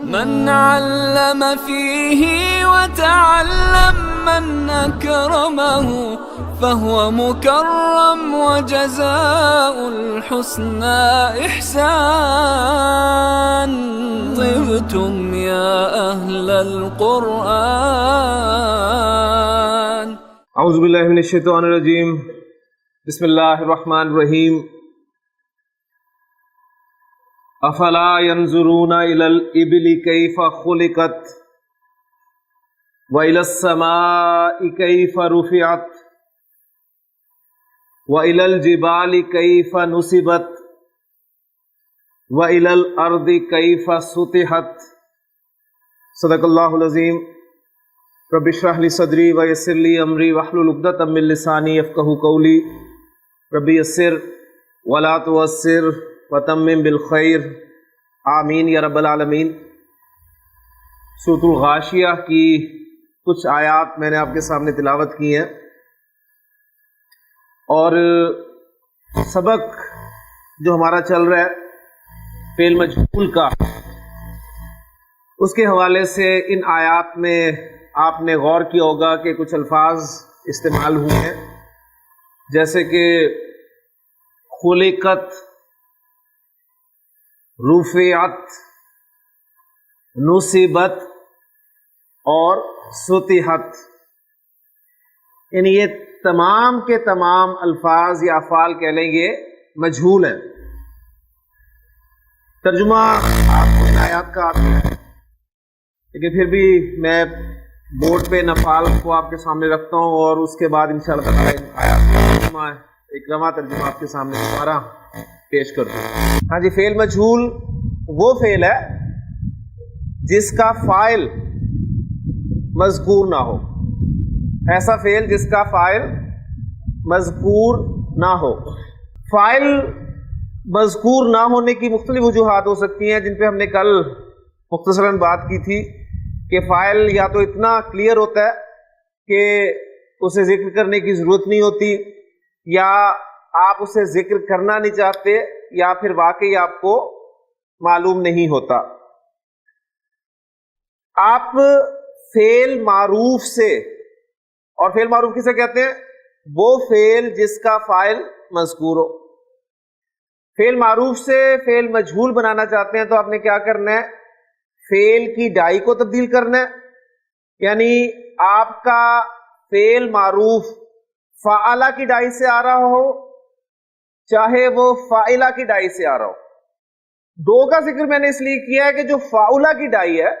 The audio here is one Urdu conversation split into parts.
من علم فيه وتعلم من أكرمه فهو مكرم وجزاء الحسنى إحسان. طبتم يا أهل القرآن. اعوذ باللہ من الشیطان الرجیم. بسم اللہ الرحمن الرحیم. افلا ينظرون الى الابل كيف خلقت والى السماء كيف رفعت والى الجبال كيف نصبت والى الارض كيف سطحت. صدق اللہ العظیم. رب اشرح لي صدری ويسر لي امری واحلل عقدۃ من لسانی یفقہوا قولی. رب یسر ولا تعسر وتمم بالخیر. آمین یا رب العالمین. سورۃ الغاشیہ کی کچھ آیات میں نے آپ کے سامنے تلاوت کی ہیں، اور سبق جو ہمارا چل رہا ہے فعل مجہول کا، اس کے حوالے سے ان آیات میں آپ نے غور کیا ہوگا کہ کچھ الفاظ استعمال ہوئے ہیں، جیسے کہ خلقت، رفعت، نصبت اور سطحت. یعنی یہ تمام کے تمام الفاظ یا افعال کہہ لیں گے مجہول ہیں. ترجمہ آپ کو ان آیات کا آتا ہے، لیکن پھر بھی میں بورڈ پہ نفعال کو آپ کے سامنے رکھتا ہوں، اور اس کے بعد انشاءاللہ تعالی آیات کا ترجمہ، ایک رواں ترجمہ آپ کے سامنے دوبارہ پیش کر دوں. ہاں جی، فعل مجہول وہ فعل ہے جس کا فاعل مذکور نہ ہو. ایسا فعل جس کا فاعل مذکور نہ ہو. فاعل مذکور نہ ہونے کی مختلف وجوہات ہو سکتی ہیں، جن پہ ہم نے کل مختصراً بات کی تھی کہ فاعل یا تو اتنا کلیئر ہوتا ہے کہ اسے ذکر کرنے کی ضرورت نہیں ہوتی، یا آپ اسے ذکر کرنا نہیں چاہتے، یا پھر واقعی آپ کو معلوم نہیں ہوتا. آپ فعل معروف سے، اور فعل معروف کسے کہتے ہیں؟ وہ فعل جس کا فاعل مذکور ہو. فعل معروف سے فعل مجہول بنانا چاہتے ہیں تو آپ نے کیا کرنا ہے؟ فعل کی ڈائی کو تبدیل کرنا ہے. یعنی آپ کا فعل معروف فعلہ کی ڈائی سے آ رہا ہو، چاہے وہ فاعلہ کی ڈائی سے آ رہا ہو. دو کا ذکر میں نے اس لیے کیا ہے کہ جو فاعلہ کی ڈائی ہے،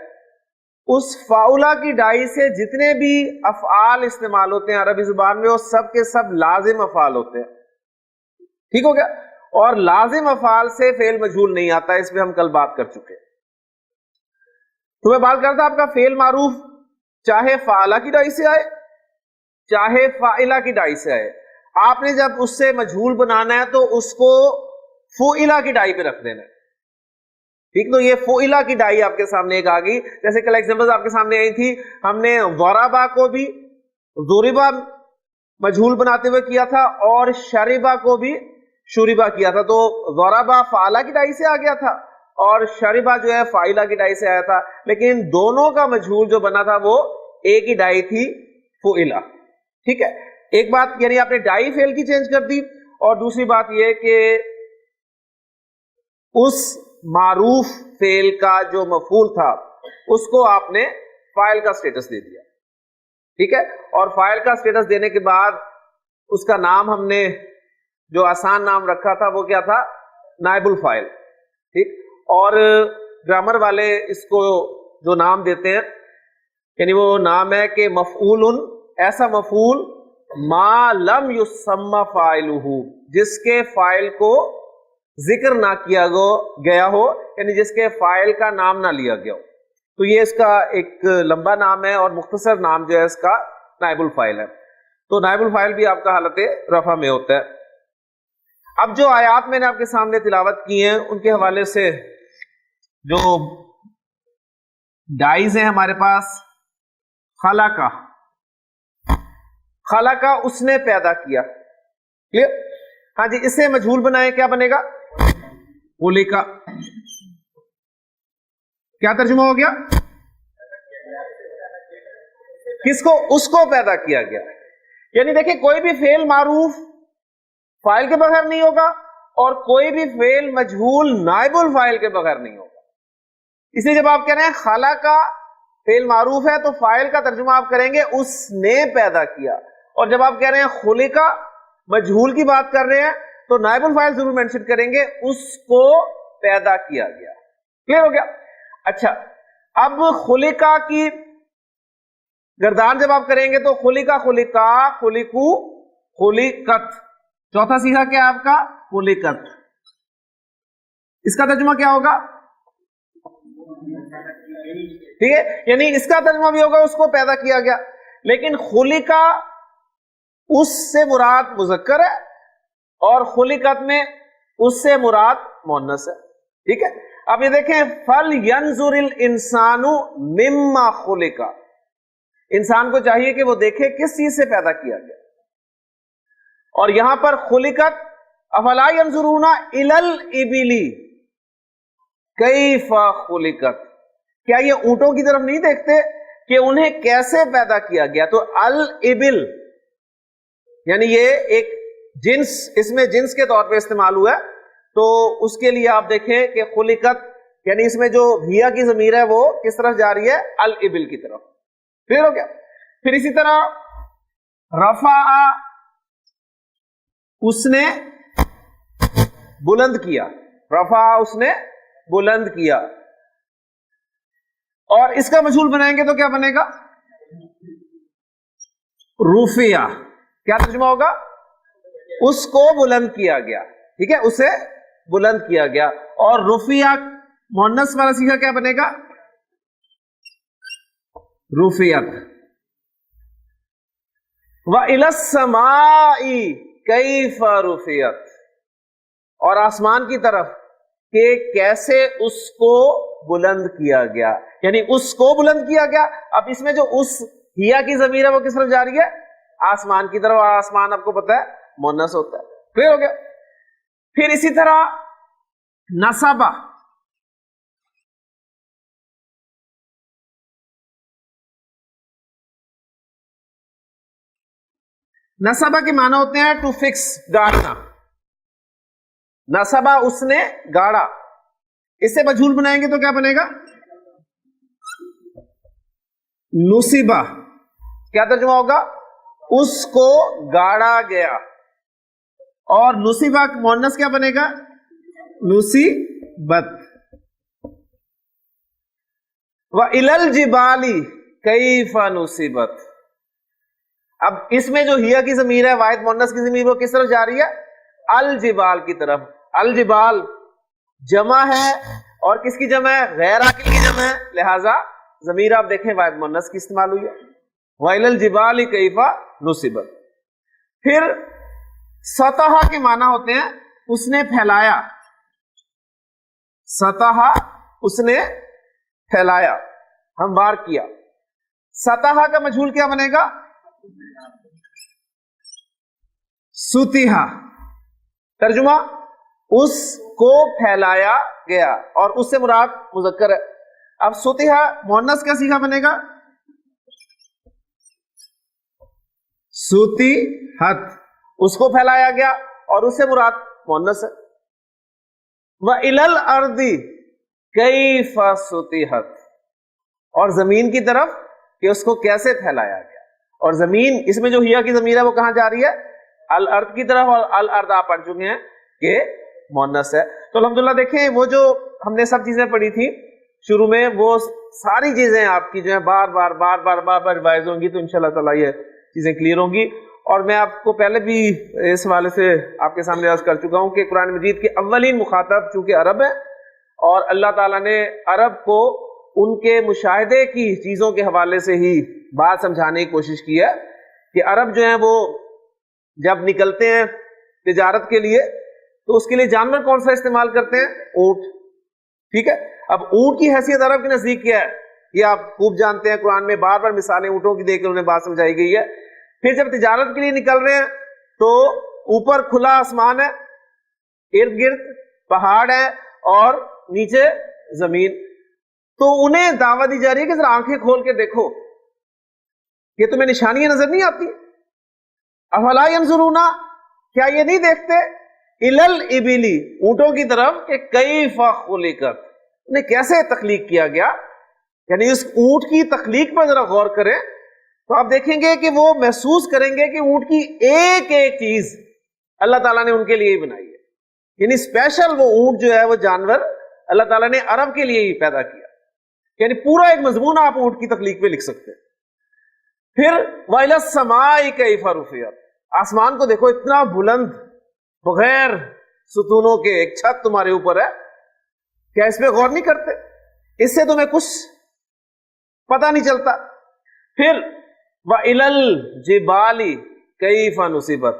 اس فاعلہ کی ڈائی سے جتنے بھی افعال استعمال ہوتے ہیں عربی زبان میں، وہ سب کے سب لازم افعال ہوتے ہیں. ٹھیک ہو گیا؟ اور لازم افعال سے فعل مجہول نہیں آتا، اس پہ ہم کل بات کر چکے ہیں. تو میں بات کرتا آپ کا فعل معروف چاہے فعلہ کی ڈائی سے آئے، چاہے فاعلہ کی ڈائی سے آئے، آپ نے جب اس سے مجہول بنانا ہے تو اس کو فعلہ کی ڈائی پہ رکھ دینا ہے. ٹھیک، تو یہ فعلہ کی ڈائی آپ کے سامنے ایک آ گئی. جیسے کل ایگزامپل آپ کے سامنے آئی تھی، ہم نے ضربا کو بھی ضربا مجہول بناتے ہوئے کیا تھا، اور شربا کو بھی شربا کیا تھا. تو ضربا فعلہ کی ڈائی سے آ گیا تھا، اور شربا جو ہے فاعلہ کی ڈائی سے آیا تھا، لیکن دونوں کا مجہول جو بنا تھا وہ ایک ہی ڈائی تھی، فعلہ. ٹھیک ہے، ایک بات یعنی آپ نے ڈائی فعل کی چینج کر دی، اور دوسری بات یہ کہ اس معروف فعل کا جو مفعول تھا اس کو آپ نے فاعل کا سٹیٹس دے دیا. ٹھیک ہے، اور فاعل کا سٹیٹس دینے کے بعد اس کا نام ہم نے جو آسان نام رکھا تھا وہ کیا تھا؟ نائب الفاعل. ٹھیک، اور گرامر والے اس کو جو نام دیتے ہیں، یعنی وہ نام ہے کہ مفعول، ایسا مفعول ما لم یسمى فاعلہ، جس کے فاعل کو ذکر نہ کیا گیا ہو، یعنی جس کے فاعل کا نام نہ لیا گیا ہو. تو یہ اس کا ایک لمبا نام ہے، اور مختصر نام جو ہے اس کا نائب الفاعل ہے. تو نائب الفاعل بھی آپ کا حالت رفع میں ہوتا ہے. اب جو آیات میں نے آپ کے سامنے تلاوت کی ہیں ان کے حوالے سے جو ڈائز ہیں ہمارے پاس، خلقہ، خلقہ اس نے پیدا کیا. کلیئر؟ ہاں جی، اسے مجہول بنائے کیا بنے گا؟ خلقہ. کیا ترجمہ ہو گیا؟ کس کو؟ اس کو پیدا کیا گیا. یعنی دیکھیں کوئی بھی فعل معروف فاعل کے بغیر نہیں ہوگا اور کوئی بھی فعل مجہول نائب الفاعل کے بغیر نہیں ہوگا. اس لیے جب آپ کہہ رہے ہیں خلق کا فعل معروف ہے تو فاعل کا ترجمہ آپ کریں گے اس نے پیدا کیا، اور جب آپ کہہ رہے ہیں خلق مجہول کی بات کر رہے ہیں تو نائب الفاعل ضرور مینشن کریں گے، اس کو پیدا کیا گیا. کلیئر ہو گیا؟ اچھا، اب خلقہ کی گردان جب آپ کریں گے تو خلقہ، خلقہ، خلقو، خلقت. چوتھا سیغہ کیا آپ کا؟ خلقت. اس کا ترجمہ کیا ہوگا؟ ٹھیک ہے، یعنی اس کا ترجمہ بھی ہوگا اس کو پیدا کیا گیا. لیکن خلقہ اس سے مراد مذکر ہے اور خلقت میں اس سے مراد مؤنث ہے. ٹھیک ہے، اب یہ دیکھیں فَلْيَنْظُرِ الْإِنسَانُ مِمَّا خُلِقَ. انسان کو چاہیے کہ وہ دیکھے کس چیز سے پیدا کیا گیا. اور یہاں پر خلقت افلا ينظرون الى الابل کیف خلقت، کیا یہ اونٹوں کی طرف نہیں دیکھتے کہ انہیں کیسے پیدا کیا گیا؟ تو الابل یعنی یہ ایک جنس، اس میں جنس کے طور پہ استعمال ہوا ہے، تو اس کے لیے آپ دیکھیں کہ خلقت یعنی اس میں جو ہیا کی ضمیر ہے وہ کس طرف جا رہی ہے؟ الابل کی طرف. کلیئر ہو گیا؟ پھر اسی طرح رفع، اس نے بلند کیا، رفع اس نے بلند کیا. اور اس کا مجہول بنائیں گے تو کیا بنے گا؟ رفع. کیا ترجمہ ہوگا؟ اس کو بلند کیا گیا. ٹھیک ہے، اسے بلند کیا گیا. اور رفع مؤنث والا صیغہ کیا بنے گا؟ رفعت. وَإِلَى السَّمَاءِ کیف رفعت، اور آسمان کی طرف کہ کیسے اس کو بلند کیا گیا، یعنی اس کو بلند کیا گیا. اب اس میں جو اس ہیا کی ضمیر ہے وہ کس طرف جا رہی ہے؟ آسمان کی طرف، اور آسمان آپ کو پتا ہے مؤنث ہوتا ہے. کلیئر ہو گیا؟ پھر اسی طرح نصبہ، نصبہ کے معنی ہوتے ہیں ٹو فکس، گاڑنا. نصبہ اس نے گاڑا. اس سے مجہول بنائیں گے تو کیا بنے گا؟ نصبہ. کیا ترجمہ ہوگا؟ اس کو گاڑا گیا. اور نصبہ مؤنث کیا بنے گا؟ نصبت. وَإِلَى الْجِبَالِ كَيْفَ نُصِبَتْ. اب اس میں جو ہیا کی ضمیر ہے واحد مؤنث کی ضمیر وہ کس طرف جا رہی ہے؟ الجبال کی طرف. الجبال جمع ہے اور کس کی جمع ہے؟ غیر عاقل کی جمع ہے، لہذا ضمیر آپ دیکھیں واحد مؤنث کی استعمال ہوئی ہے. وَإِلَى الْجِبَالِ كَيْفَ نُصِبَتْ. پھر سطح کے معنی ہوتے ہیں اس نے پھیلایا. سطح اس نے پھیلایا، ہموار کیا. سطح کا مجہول کیا بنے گا؟ سطح. ترجمہ اس کو پھیلایا گیا، اور اس سے مراد مذکر ہے. اب سطح مؤنث کا صیغہ بنے گا سطحت. اس کو پھیلایا گیا اور اس سے مراد مؤنث ہے. وَإِلَى الْأَرْضِ كَيْفَ سُطِحَتْ. اور زمین کی طرف کہ اس کو کیسے پھیلایا گیا. اور زمین اس میں جو ہیا کی ضمیر ہے وہ کہاں جا رہی ہے؟ الارض کی طرف، اور الارض آپ پڑھ چکے ہیں کہ مؤنث ہے. تو الحمدللہ دیکھیں وہ جو ہم نے سب چیزیں پڑھی تھی شروع میں، وہ ساری چیزیں آپ کی جو ہیں بار بار ریوائز ہوں گی، تو انشاءاللہ تعالی یہ چیزیں کلیئر ہوں گی. اور میں آپ کو پہلے بھی اس حوالے سے آپ کے سامنے عرض کر چکا ہوں کہ قرآن مجید کے اولین مخاطب چونکہ عرب ہے، اور اللہ تعالیٰ نے عرب کو ان کے مشاہدے کی چیزوں کے حوالے سے ہی بات سمجھانے کی کوشش کی ہے کہ عرب جو ہیں وہ جب نکلتے ہیں تجارت کے لیے تو اس کے لیے جانور کون سا استعمال کرتے ہیں؟ اونٹ. ٹھیک ہے، اب اونٹ کی حیثیت عرب کے نزدیک کیا ہے یہ آپ خوب جانتے ہیں، قرآن میں بار مثالیں اونٹوں کی دے کے انہیں بات سمجھائی گئی ہے. پھر جب تجارت کے لیے نکل رہے ہیں تو اوپر کھلا آسمان ہے، ارد گرد پہاڑ ہے اور نیچے زمین. تو انہیں دعوت دی جا رہی ہے کہ ذرا آنکھیں کھول کے دیکھو، یہ تمہیں نشانیاں نظر نہیں آتی؟ افلا ینظرون، کیا یہ نہیں دیکھتے؟ الی الابل، اونٹوں کی طرف، کہ کیف خلقت، انہیں کیسے تخلیق کیا گیا. یعنی اس اونٹ کی تخلیق پر ذرا غور کریں تو آپ دیکھیں گے کہ وہ محسوس کریں گے کہ اونٹ کی ایک ایک چیز اللہ تعالیٰ نے ان کے لیے ہی بنائی ہے. یعنی اسپیشل وہ اونٹ جو ہے، وہ جانور اللہ تعالیٰ نے عرب کے لیے ہی پیدا کیا. یعنی پورا ایک مضمون آپ اونٹ کی تخلیق پہ لکھ سکتے ہیں. پھر وَإِلَى السَّمَاءِ كَيْفَ رُفِعَتْ، آسمان کو دیکھو اتنا بلند، بغیر ستونوں کے ایک چھت تمہارے اوپر ہے، کیا اس پہ غور نہیں کرتے؟ اس سے تمہیں کچھ پتہ نہیں چلتا؟ پھر وَإِلَى الْجِبَالِ كَيْفَ نُصِبَتْ،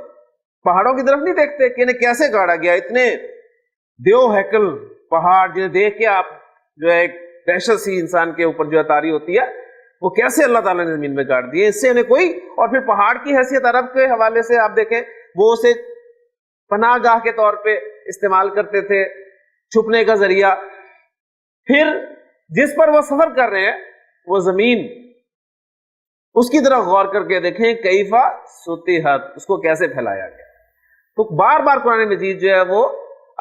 پہاڑوں کی طرف نہیں دیکھتے کہ انہیں کیسے گاڑا گیا؟ اتنے دیو ہیکل پہاڑ جنہیں دیکھ کے آپ جو ہے ایک دہشت سی انسان کے اوپر جو تاری ہوتی ہے، وہ کیسے اللہ تعالیٰ نے زمین میں گاڑ دیے، اس سے انہیں کوئی. اور پھر پہاڑ کی حیثیت عرب کے حوالے سے آپ دیکھیں، وہ اسے پناہ گاہ کے طور پہ استعمال کرتے تھے، چھپنے کا ذریعہ. پھر جس پر وہ سفر کر رہے ہیں وہ زمین، اس کی طرف غور کر کے دیکھیں کیفا سطحت، اس کو کیسے پھیلایا گیا. تو بار بار قرآن مجید جو ہے وہ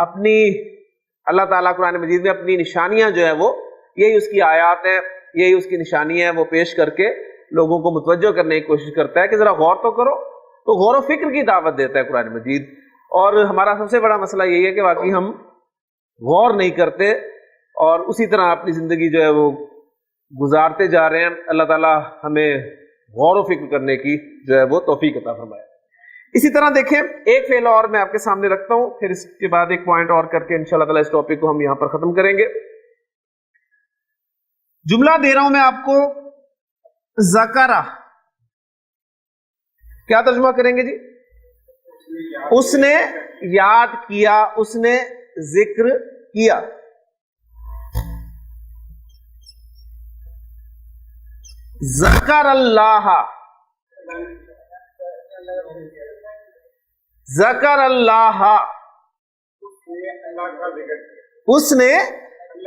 اپنی، اللہ تعالیٰ قرآن مجید میں اپنی نشانیاں جو ہے وہ، یہی اس کی آیات ہیں، یہی اس کی نشانیاں ہیں، وہ پیش کر کے لوگوں کو متوجہ کرنے کی کوشش کرتا ہے کہ ذرا غور تو کرو. تو غور و فکر کی دعوت دیتا ہے قرآن مجید. اور ہمارا سب سے بڑا مسئلہ یہی ہے کہ واقعی ہم غور نہیں کرتے اور اسی طرح اپنی زندگی جو ہے وہ گزارتے جا رہے ہیں. اللہ تعالیٰ ہمیں غور و فکر کرنے کی جو ہے وہ توفیق عطا فرمائے. اسی طرح دیکھیں ایک فعل اور میں آپ کے سامنے رکھتا ہوں، پھر اس کے بعد ایک پوائنٹ اور کر کے انشاءاللہ تعالیٰ اس ٹاپک کو ہم یہاں پر ختم کریں گے. جملہ دے رہا ہوں میں آپ کو، ذکرہ، کیا ترجمہ کریں گے جی؟ اس نے یاد کیا، اس نے ذکر کیا. ذکر اللہ، ذکر اللہ، اس نے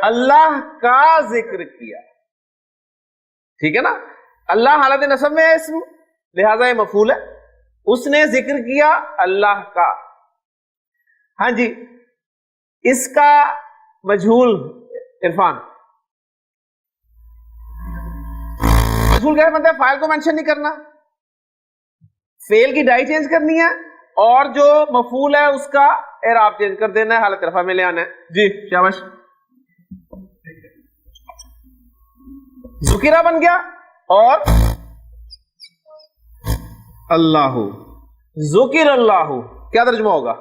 اللہ کا ذکر کیا. ٹھیک ہے نا؟ اللہ حالت نصب میں ہے اسم، لہذا یہ مفعول ہے. اس نے ذکر کیا اللہ کا. ہاں جی، اس کا مجہول عرفان، مجہول کیا مطلب ہے؟ فاعل کو مینشن نہیں کرنا، فعل کی ڈائی چینج کرنی ہے، اور جو مفعول ہے اس کا اعراب چینج کر دینا ہے، حالت رفع میں لے آنا ہے. جی شاباش، ذکرہ بن گیا اور اللہ، ذکر اللہ، کیا ترجمہ ہوگا؟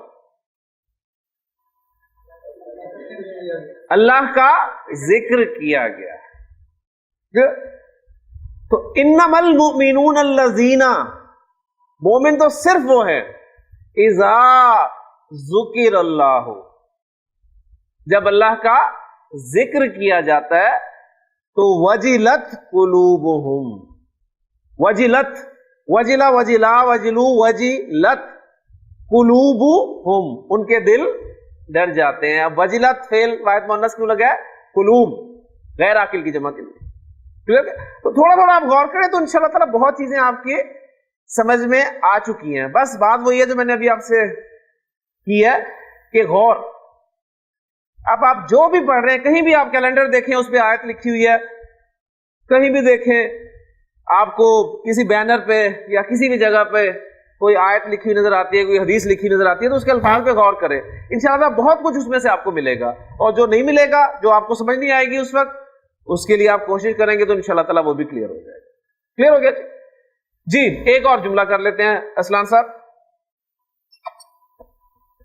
اللہ کا ذکر کیا گیا. تو انما المؤمنون الذین، مومن تو صرف وہ ہے، اذا ذکر اللہ، جب اللہ کا ذکر کیا جاتا ہے تو وجلت قلوبہم، وجلت، وجلا وجلا وجلو وجلت قلوبہم، ان کے دل ڈر جاتے ہیں. اب وجلت فعل واحد مؤنث کیوں لگا ہے؟ قلوب غیر عاقل کی جمع کے لیے. ٹھیک ہے؟ تو تھوڑا تھوڑا آپ غور کریں تو انشاءاللہ تعالیٰ بہت چیزیں آپ کے سمجھ میں آ چکی ہیں. بس بات وہی ہے جو میں نے ابھی آپ سے کی ہے کہ غور. اب آپ جو بھی پڑھ رہے ہیں، کہیں بھی آپ کیلنڈر دیکھیں اس پہ آیت لکھی ہوئی ہے، کہیں بھی دیکھیں آپ کو کسی بینر پہ یا کسی بھی جگہ پہ کوئی آیت لکھی ہوئی نظر آتی ہے، کوئی حدیث لکھی نظر آتی ہے، تو اس کے الفاظ پہ غور کریں. انشاءاللہ بہت کچھ اس میں سے آپ کو ملے گا، اور جو نہیں ملے گا، جو آپ کو سمجھ نہیں آئے گی اس وقت، اس کے لیے آپ کوشش کریں گے تو انشاءاللہ تعالیٰ وہ بھی کلیئر ہو جائے گا. کلیئر ہو گیا جی؟ ایک اور جملہ کر لیتے ہیں اسلان صاحب.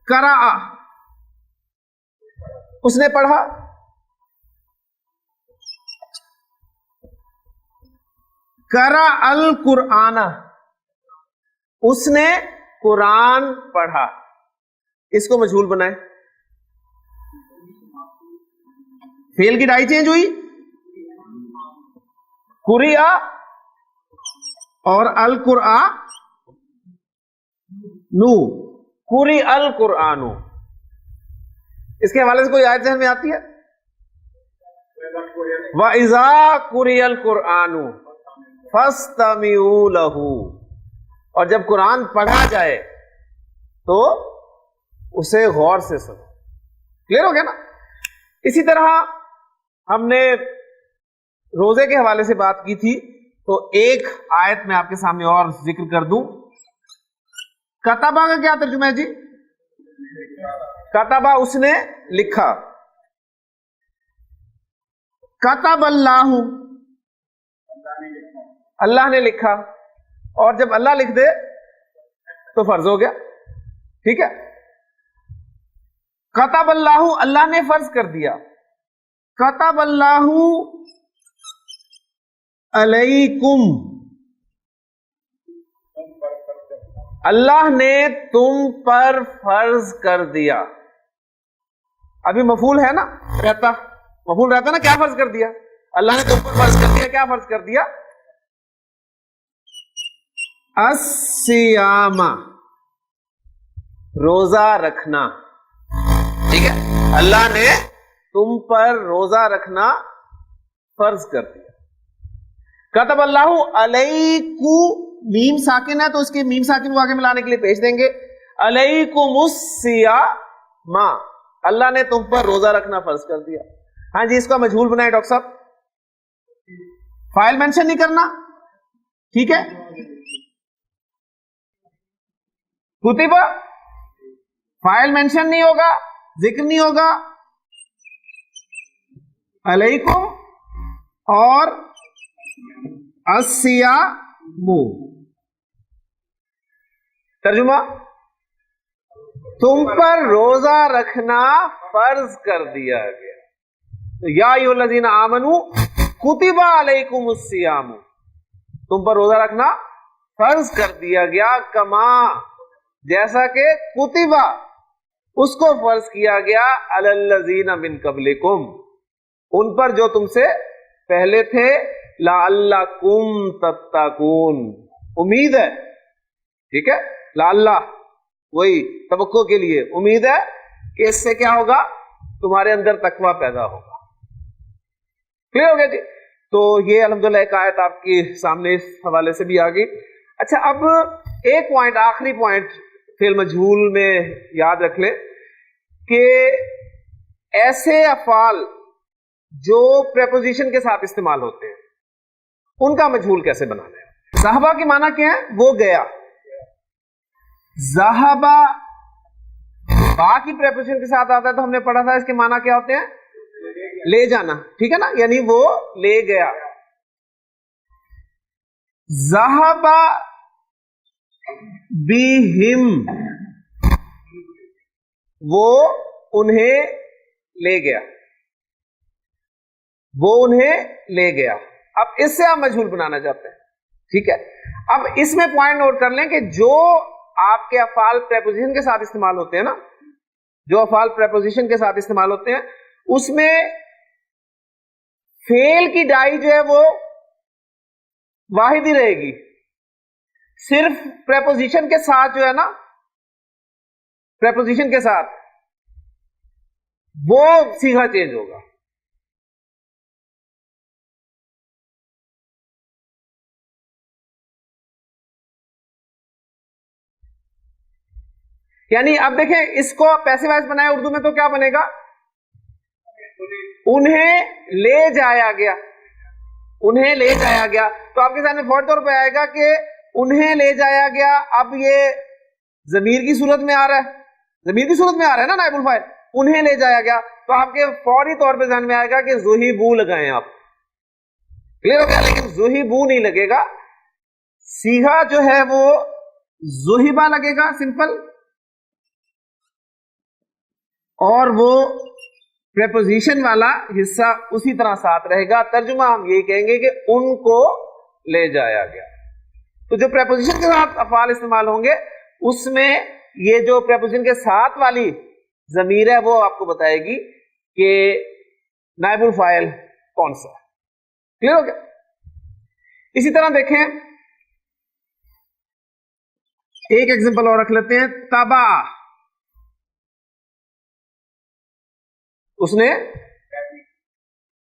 قرأ، اس نے پڑھا. قرأ القرآن، اس نے قرآن پڑھا. اس کو مجہول بنائے. فعل کی ڈائی چینج ہوئی، قرئ اور القرآن، قرئ القرآن. اس کے حوالے سے کوئی آیت ذہن میں آتی ہے؟ وَإِذَا قُرِئَ الْقُرْآنُ فَاسْتَمِعُوا لَهُ، اور جب قرآن پڑھا جائے تو اسے غور سے سنو. کلیئر ہو گیا نا؟ اسی طرح ہم نے روزے کے حوالے سے بات کی تھی، تو ایک آیت میں آپ کے سامنے اور ذکر کر دوں. کتبہ کا کیا ترجمہ ہے جی؟ کتبہ اس نے لکھا. کتب اللہ، اللہ نے لکھا، اور جب اللہ لکھ دے تو فرض ہو گیا. ٹھیک ہے؟ کتب اللہ، اللہ نے فرض کر دیا. کتب اللہ علیکم، اللہ نے تم پر فرض کر دیا. ابھی مفعول ہے نا، رہتا مفعول رہتا نا، کیا فرض کر دیا؟ اللہ نے تم پر فرض کر دیا. کیا فرض کر دیا؟ الصیام، روزہ رکھنا. ٹھیک ہے؟ اللہ نے تم پر روزہ رکھنا فرض کر دیا. کتب اللہ علیکم، میم ساکن ہے تو اس کے میم ساکن کو آگے ملانے کے لیے پیش دیں گے. علیکم الصیام، اللہ نے تم پر روزہ رکھنا فرض کر دیا. ہاں جی، اس کا مجہول بنائے ڈاکٹر صاحب، فائل مینشن نہیں کرنا. ٹھیک ہے؟ کتبہ فائل مینشن نہیں ہوگا، ذکر نہیں ہوگا. علیکم اور الصیام، ترجمہ تم پر روزہ رکھنا فرض کر دیا گیا. یا ایھا الذین آمنوا کتب علیکم الصیام، تم پر روزہ رکھنا فرض کر دیا گیا. کما، جیسا کہ کتبہ اس کو فرض کیا گیا، علی الذین من قبلکم، ان پر جو تم سے پہلے تھے. لعلکم تتقون، امید ہے. ٹھیک ہے؟ لعلہ وہی توقع کے لیے، امید ہے کہ اس سے کیا ہوگا؟ تمہارے اندر تقوی پیدا ہوگا. کلیئر ہو گیا جی؟ تو یہ الحمدللہ ایک آیت آپ کے سامنے اس حوالے سے بھی آ گئی. اچھا، اب ایک پوائنٹ، آخری پوائنٹ فعل مجہول میں یاد رکھ لیں کہ ایسے افعال جو پریپوزیشن کے ساتھ استعمال ہوتے ہیں ان کا مجہول کیسے بنانا ہے. ذہبہ کی معنی کیا ہے؟ وہ گیا. ذہبہ با کی پریپوزیشن کے ساتھ آتا ہے تو ہم نے پڑھا تھا اس کے معنی کیا ہوتے ہیں؟ لے جانا. ٹھیک ہے نا؟ یعنی وہ لے گیا. ذہبہ بہم، وہ انہیں لے گیا، وہ انہیں لے گیا. اب اس سے آپ مجہول بنانا چاہتے ہیں. ٹھیک ہے؟ اب اس میں پوائنٹ نوٹ کر لیں کہ جو آپ کے افعال پریپوزیشن کے ساتھ استعمال ہوتے ہیں نا، جو افعال پریپوزیشن کے ساتھ استعمال ہوتے ہیں اس میں فعل کی ڈائی جو ہے وہ واحد ہی رہے گی. صرف پریپوزیشن کے ساتھ جو ہے نا، پریپوزیشن کے ساتھ وہ صیغہ چینج ہوگا. یعنی اب دیکھیں، اس کو پیسو وائز بنایا اردو میں تو کیا بنے گا؟ انہیں لے جایا گیا، انہیں لے جایا گیا. تو آپ کے سامنے فوری طور پہ آئے گا کہ انہیں لے جایا گیا. اب یہ ضمیر کی صورت میں آ رہا ہے، ضمیر کی صورت میں آ رہا ہے نا نائب الفاعل. انہیں لے جایا گیا تو آپ کے فوری طور پہ ذہن میں آئے گا کہ ذہبوا لگائیں آپ. کلیئر ہو گیا؟ لیکن ذہبوا نہیں لگے گا، صیغہ جو ہے وہ ذہبا لگے گا سمپل، اور وہ پریپوزیشن والا حصہ اسی طرح ساتھ رہے گا. ترجمہ ہم یہی کہیں گے کہ ان کو لے جایا گیا. تو جو پریپوزیشن کے ساتھ افعال استعمال ہوں گے اس میں یہ جو پریپوزیشن کے ساتھ والی ضمیر ہے وہ آپ کو بتائے گی کہ نائب الفاعل کون سا ہے. کلیئر ہو گیا؟ اسی طرح دیکھیں، ایک ایگزامپل اور رکھ لیتے ہیں. تبا، اس نے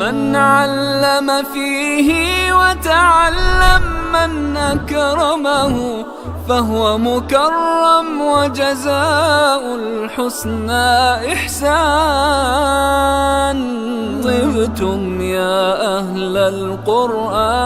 من علم فيه وتعلم من أكرمه فهو مكرم وجزاء الحسنى إحسان. طبتم يا أهل القرآن.